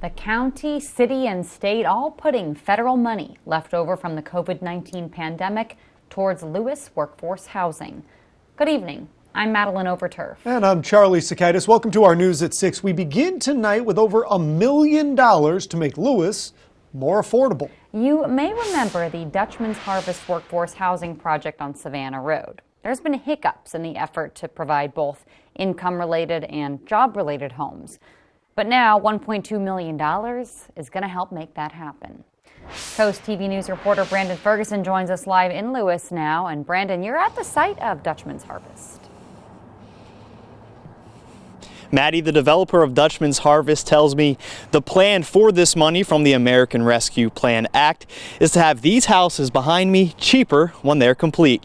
The county, city, and state all putting federal money left over from the COVID-19 pandemic towards Lewes workforce housing. Good evening. I'm Madeline Overturf. And I'm Charlie Sakaitis. Welcome to our News at 6. We begin tonight with over $1 million to make Lewes more affordable. You may remember the Dutchman's Harvest workforce housing project on Savannah Road. There's been hiccups in the effort to provide both income-related and job-related homes. But now $1.2 million is going to help make that happen. Coast TV News reporter Brandon Ferguson joins us live in Lewes now. And Brandon, you're at the site of Dutchman's Harvest. Maddie, the developer of Dutchman's Harvest, tells me the plan for this money from the American Rescue Plan Act is to have these houses behind me cheaper when they're complete.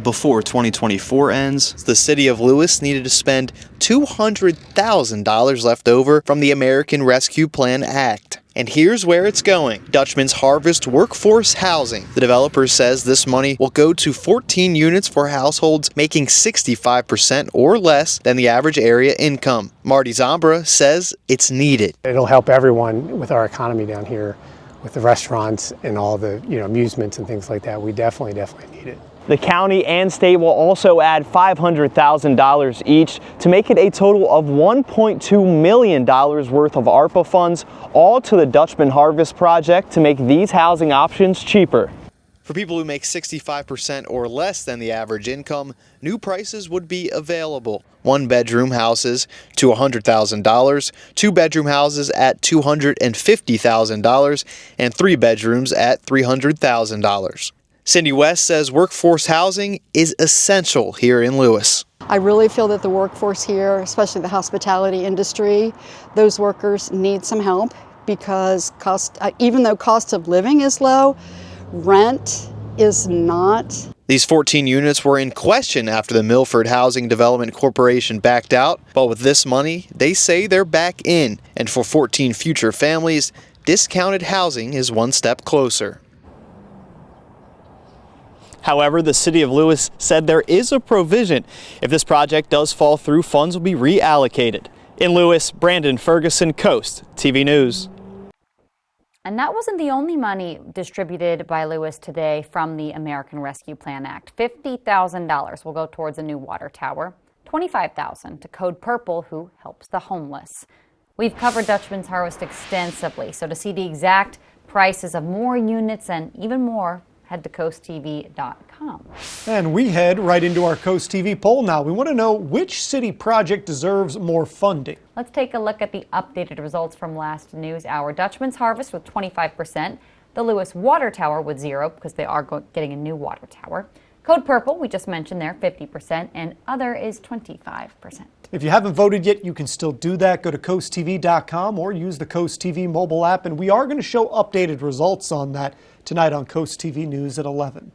Before 2024 ends, the city of Lewes needed to spend $200,000 left over from the American Rescue Plan Act. And here's where it's going. Dutchman's Harvest Workforce Housing. The developer says this money will go to 14 units for households making 65% or less than the average area income. Marty Zambra says it's needed. It'll help everyone with our economy down here, with the restaurants and all the amusements and things like that. We definitely need it. The county and state will also add $500,000 each to make it a total of $1.2 million worth of ARPA funds, all to the Dutchman Harvest project to make these housing options cheaper. For people who make 65% or less than the average income, new prices would be available. One-bedroom houses to $100,000, two-bedroom houses at $250,000, and three bedrooms at $300,000. Cindy West says workforce housing is essential here in Lewes. I really feel that the workforce here, especially the hospitality industry, those workers need some help because even though cost of living is low, rent is not. These 14 units were in question after the Milford Housing Development Corporation backed out, but with this money, they say they're back in. And for 14 future families, discounted housing is one step closer. However, the city of Lewes said there is a provision. If this project does fall through, funds will be reallocated. In Lewes, Brandon Ferguson, Coast TV News. And that wasn't the only money distributed by Lewes today from the American Rescue Plan Act. $50,000 will go towards a new water tower, $25,000 to Code Purple, who helps the homeless. We've covered Dutchman's Harvest extensively, so to see the exact prices of more units and even more, head to coasttv.com. And we head right into our Coast TV poll now. We want to know which city project deserves more funding. Let's take a look at the updated results from last news hour. Dutchman's Harvest with 25%, the Lewes Water Tower with 0 because they are getting a new water tower. Code Purple, we just mentioned there, 50%, and other is 25%. If you haven't voted yet, you can still do that. Go to coasttv.com or use the Coast TV mobile app, and we are going to show updated results on that tonight on Coast TV News at 11.